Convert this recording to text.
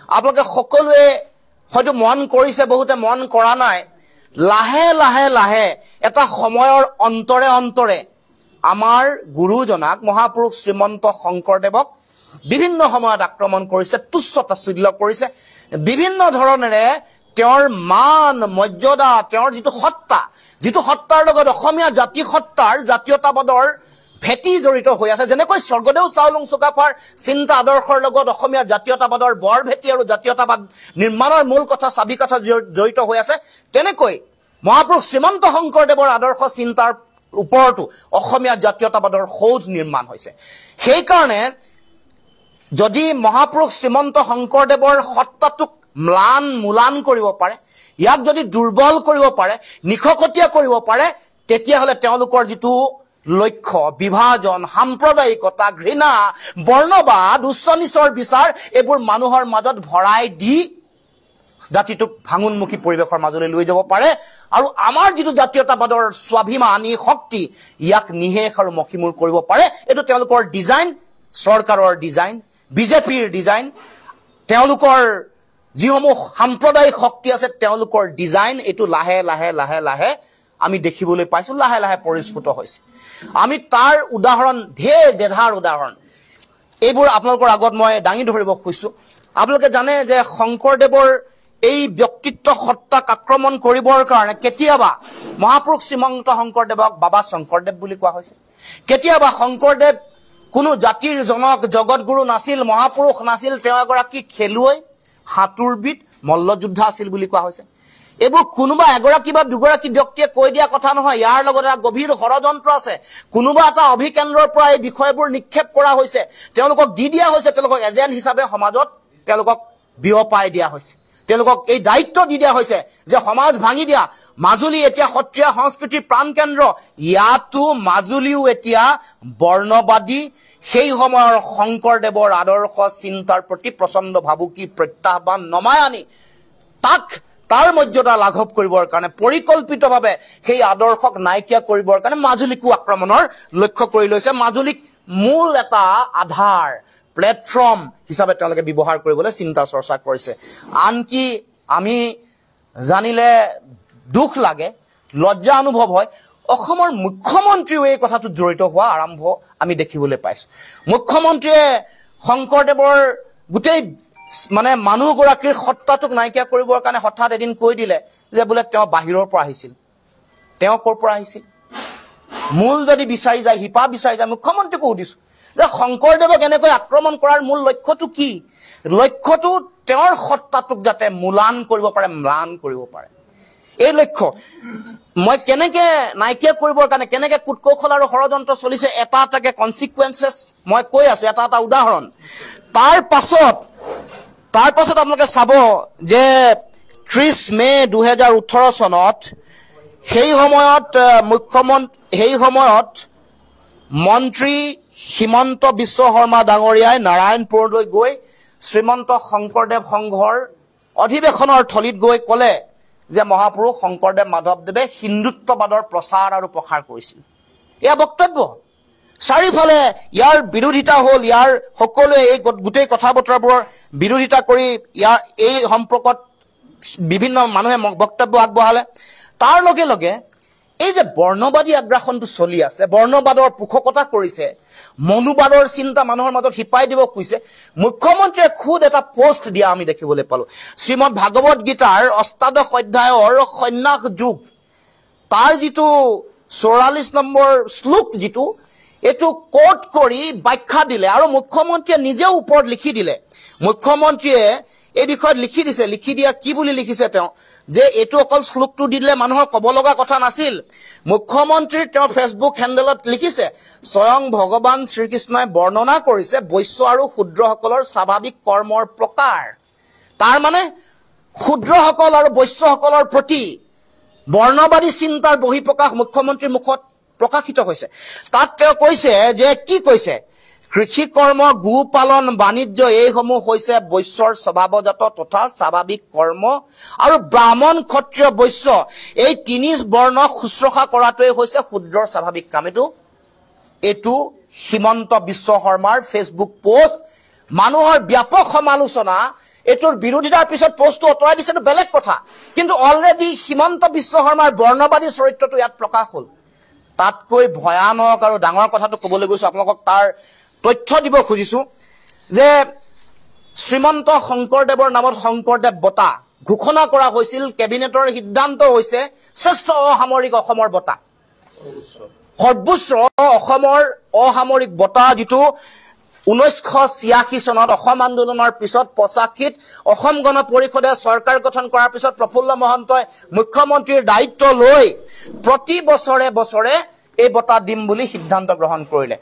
আপোনালোকে সকলোৱে হয়তো মন কৰিছে, বহুতে মন কৰা নাই, লাহে লাহে লাহে এটা সময়ৰ অন্তৰে অন্তৰে আমাৰ গুৰুজনাক মহাপুৰুষ শ্ৰীমন্ত শংকৰদেৱক বিভিন্ন সময়ত আক্ৰমণ কৰিছে, তুচ্ছ তাচ্ছিল্য কৰিছে, বিভিন্ন ধৰণেৰে তেওঁৰ মান মৰ্যাদা, তেওঁৰ যিটো সত্তাৰ লগত অসমীয়া জাতি সত্তাৰ জাতীয়তাবাদৰ ভেটি জড়িত হৈ আছে। যেনেকৈ স্বৰ্গদেউ চাওলুং চুকাফাৰ চিন্তা আদৰ্শৰ লগত অসমীয়া জাতীয়তাবাদৰ বৰ ভেটি আৰু জাতীয়তাবাদ নিৰ্মাণৰ মূল কথা চাবি কথা জড়িত হৈ আছে, তেনেকৈ মহাপুৰুষ শ্ৰীমন্ত শংকৰদেৱৰ আদৰ্শ চিন্তাৰ ওপৰতো অসমীয়া জাতীয়তাবাদৰ সৌধ নিৰ্মাণ হৈছে। সেইকাৰণে যদি মহাপুৰুষ শ্ৰীমন্ত শংকৰদেৱৰ সত্তাটোক মূলান কৰিব পাৰে, ইয়াক যদি দুৰ্বল কৰিব পাৰে, নিশকতীয়া কৰিব পাৰে, তেতিয়াহ'লে তেওঁলোকৰ যিটো লক্ষ্য, বিভাজন, সাম্প্ৰদায়িকতা, ঘৃণা, বৰ্ণবাদ, উচ্চ নিচৰ বিচাৰ, এইবোৰ মানুহৰ মাজত ভৰাই দি জাতিটোক ভাঙোন্মুখী পৰিৱেশৰ মাজলৈ লৈ যাব পাৰে আৰু আমাৰ যিটো জাতীয়তাবাদৰ স্বাভিমানী শক্তি, ইয়াক নিশেষ আৰু মষিমূৰ কৰিব পাৰে। এইটো তেওঁলোকৰ ডিজাইন, চৰকাৰৰ ডিজাইন, বিজেপিৰ ডিজাইন, তেওঁলোকৰ যিসমূহ সাম্প্ৰদায়িক শক্তি আছে তেওঁলোকৰ ডিজাইন। এইটো লাহে লাহে লাহে লাহে আমি দেখিবলৈ পাইছোঁ, লাহে লাহে পৰিস্ফুট হৈছে। আমি তাৰ উদাহৰণ দেধাৰ উদাহৰণ এইবোৰ আপোনালোকৰ আগত মই দাঙি ধৰিব খুজিছোঁ। আপোনালোকে জানে যে শংকৰদেৱৰ এই ব্যক্তিত্ব সত্তাক আক্ৰমণ কৰিবৰ কাৰণে কেতিয়াবা মহাপুৰুষ শ্ৰীমন্ত শংকৰদেৱক বাবা শংকৰদেৱ বুলি কোৱা হৈছে, কেতিয়াবা শংকৰদেৱ কোনো জাতিৰ জনক জগতগুৰু নাছিল, মহাপুৰুষ নাছিল, তেওঁ এগৰাকী খেলুৱৈ, সাঁতোৰবিদ, মল্লযোদ্ধা আছিল বুলি কোৱা হৈছে। এইবোৰ কোনোবা এগৰাকী বা দুগৰাকী ব্যক্তিয়ে কৈ দিয়া কথা নহয়, ইয়াৰ লগত এটা গভীৰ ষড়যন্ত্ৰ আছে। কোনোবা এটা অভিকেন্দ্ৰৰ পৰা এই বিষয়বোৰ নিক্ষেপ কৰা হৈছে, তেওঁলোকক দি দিয়া হৈছে, তেওঁলোকক এজেণ্ট হিচাপে সমাজত তেওঁলোকক বিয়পাই দিয়া হৈছে, তেওঁলোকক এই দায়িত্ব দি দিয়া হৈছে যে সমাজ ভাঙি দিয়া। মাজুলী এতিয়া সত্ৰীয়া সংস্কৃতিৰ প্ৰাণকেন্দ্ৰ, ইয়াতো মাজুলীও এতিয়া বৰ্ণবাদী সেই সময়ৰ শংকৰদেৱৰ আদৰ্শ চিন্তাৰ প্ৰতি প্ৰচণ্ড ভাবুকি প্ৰত্যাহ্বান নমাই আনি তাৰ মৰ্যাদা লাঘৱ কৰিবৰ কাৰণে পৰিকল্পিতভাৱে সেই আদৰ্শক নাইকিয়া কৰিবৰ কাৰণে মাজুলীকো আক্ৰমণৰ লক্ষ্য কৰি লৈছে। মাজুলীক মূল এটা আধাৰ প্লেটফৰ্ম হিচাপে তেওঁলোকে ব্যৱহাৰ কৰিবলৈ চিন্তা চৰ্চা কৰিছে। আনকি আমি জানিলে দুখ লাগে, লজ্জা অনুভৱ হয়, অসমৰ মুখ্যমন্ত্ৰীও এই কথাটোত জড়িত হোৱা আৰম্ভ আমি দেখিবলৈ পাইছোঁ। মুখ্যমন্ত্ৰীয়ে শংকৰদেৱৰ গোটেই মানুহগৰাকীৰ সত্তাটোক নাইকিয়া কৰিবৰ কাৰণে হঠাৎ এদিন কৈ দিলে যে বোলে তেওঁ বাহিৰৰ পৰা আহিছিল। তেওঁ ক'ৰ পৰা আহিছিল? মূল যদি বিচাৰি যায়, শিপা বিচাৰি যায়, মুখ্যমন্ত্ৰীকো সুধিছোঁ যে শংকৰদেৱক এনেকৈ আক্ৰমণ কৰাৰ মূল লক্ষ্যটো কি? লক্ষ্যটো তেওঁৰ সত্তাটোক যাতে ম্লান কৰিব পাৰে, ম্লান কৰিব পাৰে। এই লক্ষ্য মই কেনেকে নাইকিয়া কৰিবৰ কাৰণে কেনেকে কুটকৌশল আৰু ষড়যন্ত্ৰ চলিছে এটা এটাকে কনচিকুৱেঞ্চেছ মই কৈ আছোঁ, এটা এটা উদাহৰণ। তাৰ পাছত আপোনালোকে চাব যে 30 মে 2018 চনত সেই সময়ত মন্ত্ৰী হিমন্ত বিশ্ব শৰ্মা ডাঙৰীয়াই নাৰায়ণপুৰলৈ গৈ শ্ৰীমন্ত শংকৰদেৱ সংঘৰ অধিৱেশনৰ থলীত গৈ ক'লে যে মহাপুৰুষ শংকৰদেৱ মাধৱদেৱে হিন্দুত্ববাদৰ প্ৰচাৰ আৰু প্ৰসাৰ কৰিছিল। এয়া বক্তব্য। চাৰিওফালে ইয়াৰ বিৰোধিতা হ'ল, ইয়াৰ সকলোৱে এই গোটেই কথা বতৰাবোৰৰ বিৰোধিতা কৰি ইয়াৰ এই সম্পৰ্কত বিভিন্ন মানুহে বক্তব্য আগবঢ়ালে। তাৰ লগে লগে এই যে বৰ্ণবাদী আগ্ৰাসনটো চলি আছে, বৰ্ণবাদৰ পোষকতা কৰিছে, মনুবাদৰ চিন্তা মানুহৰ মাজত শিপাই দিব খুজিছে, মুখ্যমন্ত্ৰীয়ে খুদ এটা পোষ্ট দিয়া আমি দেখিবলৈ পালোঁ। শ্ৰীমদ ভাগৱত গীতাৰ 8দশ অধ্যায়ৰ সন্ন্যাস যোগ তাৰ যিটো 44 নম্বৰ শ্লোক যিটো এইটো কোট কৰি ব্যাখ্যা দিলে আৰু মুখ্যমন্ত্ৰীয়ে নিজেও ওপৰত লিখি দিলে। মুখ্যমন্ত্ৰীয়ে এই বিষয়ত লিখি দিছে, লিখি দিয়া কি বুলি লিখিছে তেওঁ যে এইটো অকল শ্লোকটো দি দিলে মানুহৰ ক'ব লগা কথা নাছিল। মুখ্যমন্ত্ৰীৰ তেওঁৰ ফেচবুক হেণ্ডেলত লিখিছে, স্বয়ং ভগৱান শ্ৰীকৃষ্ণই বৰ্ণনা কৰিছে বৈশ্য আৰু শূদ্ৰসকলৰ স্বাভাৱিক কৰ্মৰ প্ৰকাৰ। তাৰ মানে শূদ্ৰসকল আৰু বৈশ্যসকলৰ প্ৰতি বৰ্ণবাদী চিন্তাৰ বহিঃপ্ৰকাশ মুখ্যমন্ত্ৰীৰ মুখত প্ৰকাশিত হৈছে। তাত তেওঁ কৈছে যে কি কৈছে, কৃষি কৰ্ম, গো পালন, বাণিজ্য এইসমূহ হৈছে বৈশ্যৰ স্বভাৱজাত তথা স্বাভাৱিক কৰ্ম আৰু ব্ৰাহ্মণ, ক্ষত্ৰিয়, বৈশ্য এই তিনি বৰ্ণক শুশ্ৰূষা কৰাটোৱে হৈছে শূদ্ৰৰ স্বাভাৱিক কাম। এইটো হিমন্ত বিশ্ব শৰ্মাৰ ফেচবুক পোষ্ট, মানুহৰ ব্যাপক সমালোচনা এইটোৰ বিৰোধিতাৰ পিছত পোষ্টটো অঁতৰাই দিছেটো বেলেগ কথা, কিন্তু অলৰেডি হিমন্ত বিশ্ব শৰ্মাৰ বৰ্ণবাদী চৰিত্ৰটো ইয়াত প্ৰকাশ হ'ল। তাতকৈ ভয়ানক আৰু ডাঙৰ কথাটো ক'বলৈ গৈছোঁ, আপোনালোকক তাৰ তথ্য দিব খুজিছোঁ যে শ্ৰীমন্ত শংকৰদেৱৰ নামত শংকৰদেৱ বঁটা ঘোষণা কৰা হৈছিল। কেবিনেটৰ সিদ্ধান্ত হৈছে শ্ৰেষ্ঠ অসামৰিক অসমৰ বঁটা, সৰ্বোচ্চ অসমৰ অসামৰিক বঁটা, যিটো 1986 চনত অসম আন্দোলনৰ পিছত 85ত অসম গণ পৰিষদে চৰকাৰ গঠন কৰাৰ পিছত প্ৰফুল্ল মহন্তই মুখ্যমন্ত্ৰীৰ দায়িত্ব লৈ প্ৰতি বছৰে বছৰে এই বঁটা দিম বুলি সিদ্ধান্ত গ্ৰহণ কৰিলে।